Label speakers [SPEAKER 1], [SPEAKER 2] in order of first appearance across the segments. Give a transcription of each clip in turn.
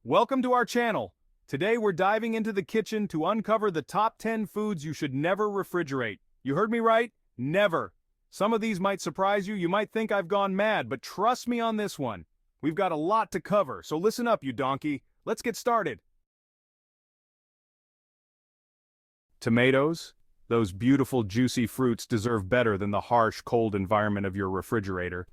[SPEAKER 1] Welcome to our channel. Today we're diving into the kitchen to uncover the top 10 foods you should never refrigerate. You heard me right? Never. Some of these might surprise you, you might think I've gone mad, but trust me on this one. We've got a lot to cover, so listen up, you donkey. Let's get started. Tomatoes? Those beautiful juicy fruits deserve better than the harsh, cold environment of your refrigerator.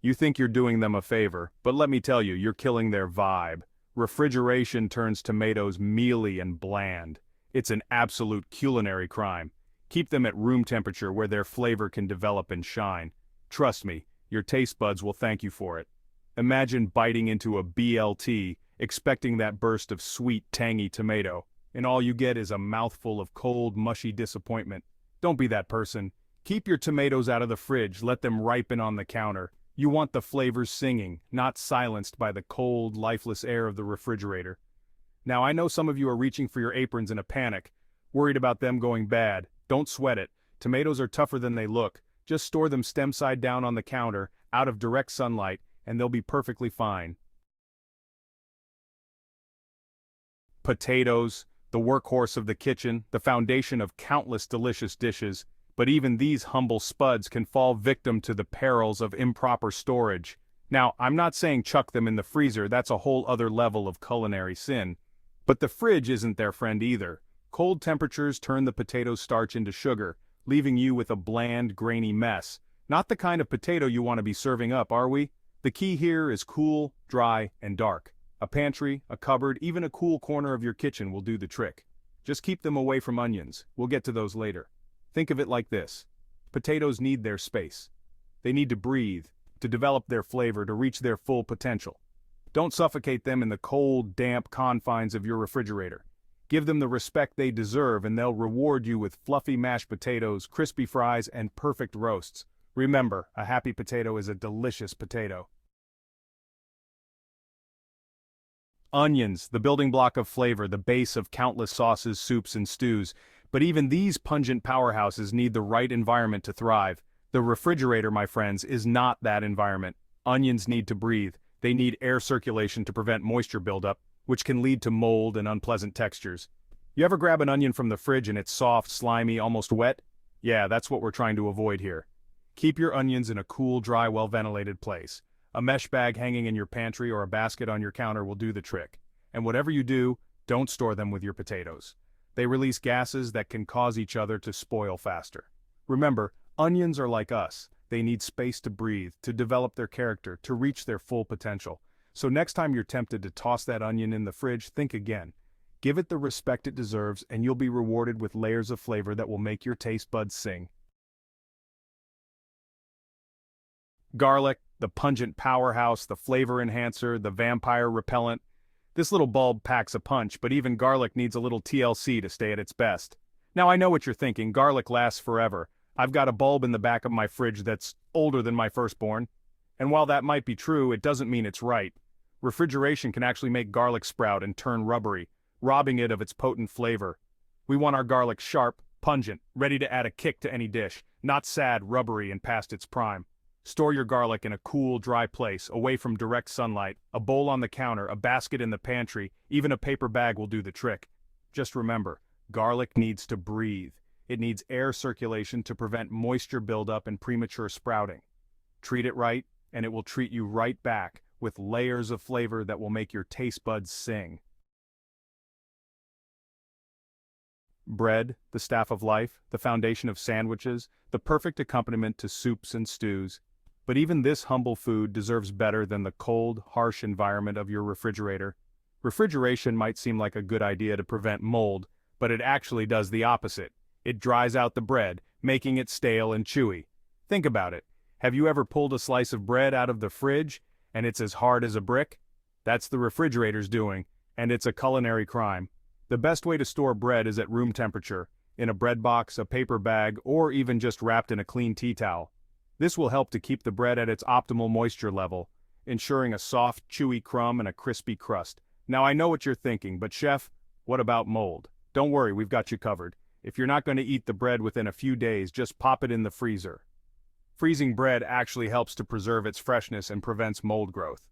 [SPEAKER 1] You think you're doing them a favor, but let me tell you, you're killing their vibe. Refrigeration turns tomatoes mealy and bland. It's an absolute culinary crime. Keep them at room temperature where their flavor can develop and shine. Trust me, your taste buds will thank you for it. Imagine biting into a BLT, expecting that burst of sweet, tangy tomato, and all you get is a mouthful of cold, mushy disappointment. Don't be that person. Keep your tomatoes out of the fridge, let them ripen on the counter. You want the flavors singing, not silenced by the cold, lifeless air of the refrigerator. Now I know some of you are reaching for your aprons in a panic, worried about them going bad. Don't sweat it. Tomatoes are tougher than they look. Just store them stem side down on the counter, out of direct sunlight, and they'll be perfectly fine. Potatoes, the workhorse of the kitchen, the foundation of countless delicious dishes. But even these humble spuds can fall victim to the perils of improper storage. Now, I'm not saying chuck them in the freezer, that's a whole other level of culinary sin. But the fridge isn't their friend either. Cold temperatures turn the potato starch into sugar, leaving you with a bland, grainy mess. Not the kind of potato you want to be serving up, are we? The key here is cool, dry, and dark. A pantry, a cupboard, even a cool corner of your kitchen will do the trick. Just keep them away from onions. We'll get to those later. Think of it like this. Potatoes need their space. They need to breathe, to develop their flavor, to reach their full potential. Don't suffocate them in the cold, damp confines of your refrigerator. Give them the respect they deserve and they'll reward you with fluffy mashed potatoes, crispy fries, and perfect roasts. Remember, a happy potato is a delicious potato. Onions, the building block of flavor, the base of countless sauces, soups, and stews. But even these pungent powerhouses need the right environment to thrive. The refrigerator, my friends, is not that environment. Onions need to breathe. They need air circulation to prevent moisture buildup, which can lead to mold and unpleasant textures. You ever grab an onion from the fridge and it's soft, slimy, almost wet? Yeah, that's what we're trying to avoid here. Keep your onions in a cool, dry, well-ventilated place. A mesh bag hanging in your pantry or a basket on your counter will do the trick. And whatever you do, don't store them with your potatoes. They release gases that can cause each other to spoil faster. Remember, onions are like us. They need space to breathe, to develop their character, to reach their full potential. So next time you're tempted to toss that onion in the fridge, think again. Give it the respect it deserves, and you'll be rewarded with layers of flavor that will make your taste buds sing. Garlic, the pungent powerhouse, the flavor enhancer, the vampire repellent. This little bulb packs a punch, but even garlic needs a little TLC to stay at its best. Now I know what you're thinking, garlic lasts forever. I've got a bulb in the back of my fridge that's older than my firstborn. And while that might be true, it doesn't mean it's right. Refrigeration can actually make garlic sprout and turn rubbery, robbing it of its potent flavor. We want our garlic sharp, pungent, ready to add a kick to any dish, not sad, rubbery, and past its prime. Store your garlic in a cool, dry place, away from direct sunlight. A bowl on the counter, a basket in the pantry, even a paper bag will do the trick. Just remember, garlic needs to breathe. It needs air circulation to prevent moisture buildup and premature sprouting. Treat it right, and it will treat you right back, with layers of flavor that will make your taste buds sing. Bread, the staff of life, the foundation of sandwiches, the perfect accompaniment to soups and stews. But even this humble food deserves better than the cold, harsh environment of your refrigerator. Refrigeration might seem like a good idea to prevent mold, but it actually does the opposite. It dries out the bread, making it stale and chewy. Think about it. Have you ever pulled a slice of bread out of the fridge, and it's as hard as a brick? That's the refrigerator's doing, and it's a culinary crime. The best way to store bread is at room temperature, in a bread box, a paper bag, or even just wrapped in a clean tea towel. This will help to keep the bread at its optimal moisture level, ensuring a soft, chewy crumb and a crispy crust. Now I know what you're thinking, but chef, what about mold? Don't worry, we've got you covered. If you're not going to eat the bread within a few days, just pop it in the freezer. Freezing bread actually helps to preserve its freshness and prevents mold growth.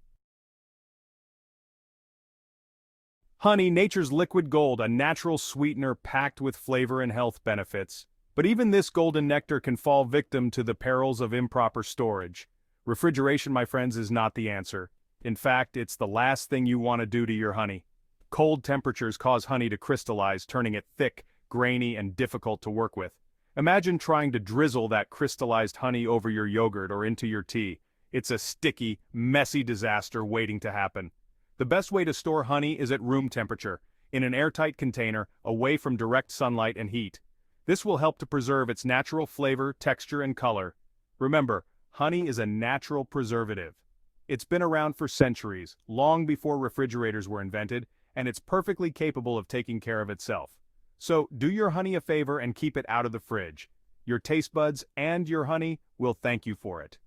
[SPEAKER 1] Honey, nature's liquid gold, a natural sweetener packed with flavor and health benefits. But even this golden nectar can fall victim to the perils of improper storage. Refrigeration, my friends, is not the answer. In fact, it's the last thing you want to do to your honey. Cold temperatures cause honey to crystallize, turning it thick, grainy, and difficult to work with. Imagine trying to drizzle that crystallized honey over your yogurt or into your tea. It's a sticky, messy disaster waiting to happen. The best way to store honey is at room temperature, in an airtight container, away from direct sunlight and heat. This will help to preserve its natural flavor, texture, and color. Remember, honey is a natural preservative. It's been around for centuries, long before refrigerators were invented, and it's perfectly capable of taking care of itself. So, do your honey a favor and keep it out of the fridge. Your taste buds and your honey will thank you for it.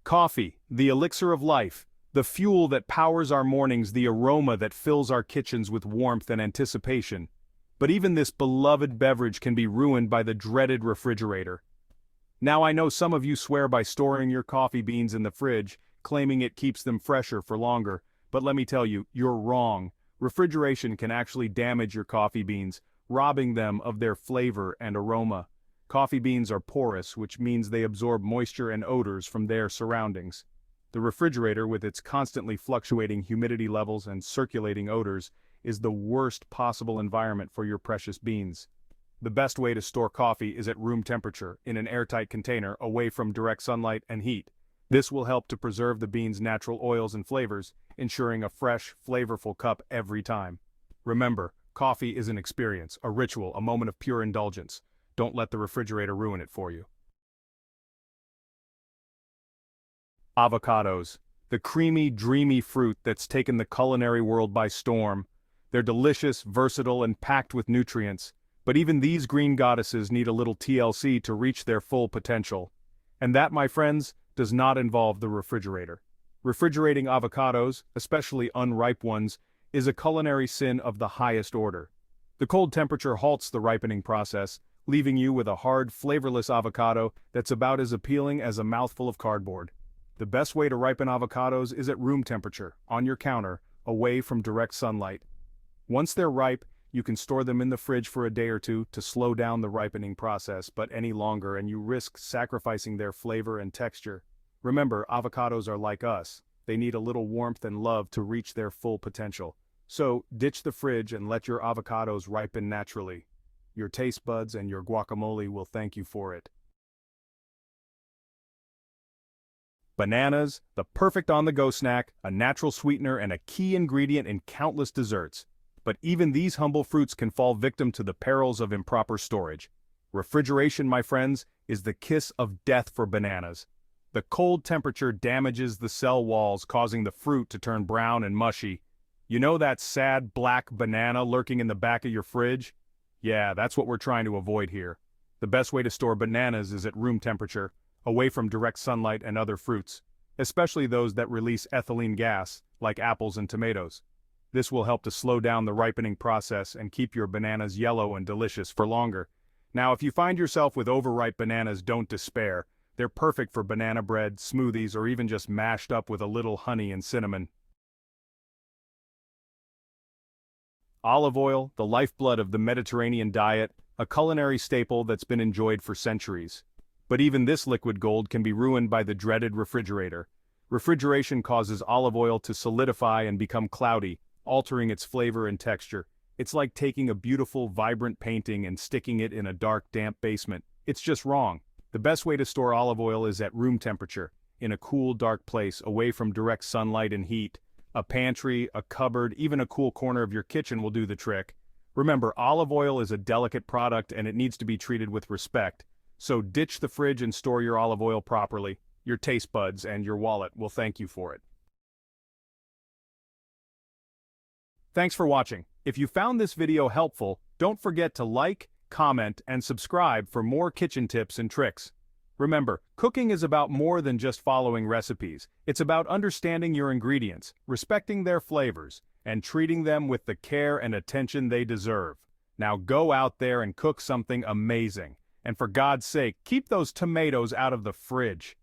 [SPEAKER 1] Coffee, the elixir of life, the fuel that powers our mornings, the aroma that fills our kitchens with warmth and anticipation. But even this beloved beverage can be ruined by the dreaded refrigerator. Now I know some of you swear by storing your coffee beans in the fridge, claiming it keeps them fresher for longer, but let me tell you, you're wrong. Refrigeration can actually damage your coffee beans, robbing them of their flavor and aroma. Coffee beans are porous, which means they absorb moisture and odors from their surroundings. The refrigerator, with its constantly fluctuating humidity levels and circulating odors, is the worst possible environment for your precious beans. The best way to store coffee is at room temperature, in an airtight container, away from direct sunlight and heat. This will help to preserve the beans' natural oils and flavors, ensuring a fresh, flavorful cup every time. Remember, coffee is an experience, a ritual, a moment of pure indulgence. Don't let the refrigerator ruin it for you. Avocados, the creamy, dreamy fruit that's taken the culinary world by storm. They're delicious, versatile, and packed with nutrients. But even these green goddesses need a little TLC to reach their full potential. And that, my friends, does not involve the refrigerator. Refrigerating avocados, especially unripe ones, is a culinary sin of the highest order. The cold temperature halts the ripening process, leaving you with a hard, flavorless avocado that's about as appealing as a mouthful of cardboard. The best way to ripen avocados is at room temperature, on your counter, away from direct sunlight. Once they're ripe, you can store them in the fridge for a day or two to slow down the ripening process, but any longer and you risk sacrificing their flavor and texture. Remember, avocados are like us. They need a little warmth and love to reach their full potential. So, ditch the fridge and let your avocados ripen naturally. Your taste buds and your guacamole will thank you for it. Bananas, the perfect on-the-go snack, a natural sweetener and a key ingredient in countless desserts. But even these humble fruits can fall victim to the perils of improper storage. Refrigeration, my friends, is the kiss of death for bananas. The cold temperature damages the cell walls, causing the fruit to turn brown and mushy. You know that sad black banana lurking in the back of your fridge? Yeah, that's what we're trying to avoid here. The best way to store bananas is at room temperature, away from direct sunlight and other fruits, especially those that release ethylene gas, like apples and tomatoes. This will help to slow down the ripening process and keep your bananas yellow and delicious for longer. Now, if you find yourself with overripe bananas, don't despair. They're perfect for banana bread, smoothies, or even just mashed up with a little honey and cinnamon. Olive oil, the lifeblood of the Mediterranean diet, a culinary staple that's been enjoyed for centuries. But even this liquid gold can be ruined by the dreaded refrigerator. Refrigeration causes olive oil to solidify and become cloudy, altering its flavor and texture. It's like taking a beautiful, vibrant painting and sticking it in a dark, damp basement. It's just wrong. The best way to store olive oil is at room temperature, in a cool, dark place, away from direct sunlight and heat. A pantry, a cupboard, even a cool corner of your kitchen will do the trick. Remember, olive oil is a delicate product and it needs to be treated with respect. So ditch the fridge and store your olive oil properly. Your taste buds and your wallet will thank you for it. Thanks for watching. If you found this video helpful, don't forget to like, comment, and subscribe for more kitchen tips and tricks. Remember, cooking is about more than just following recipes. It's about understanding your ingredients, respecting their flavors, and treating them with the care and attention they deserve. Now go out there and cook something amazing. And for God's sake, keep those tomatoes out of the fridge.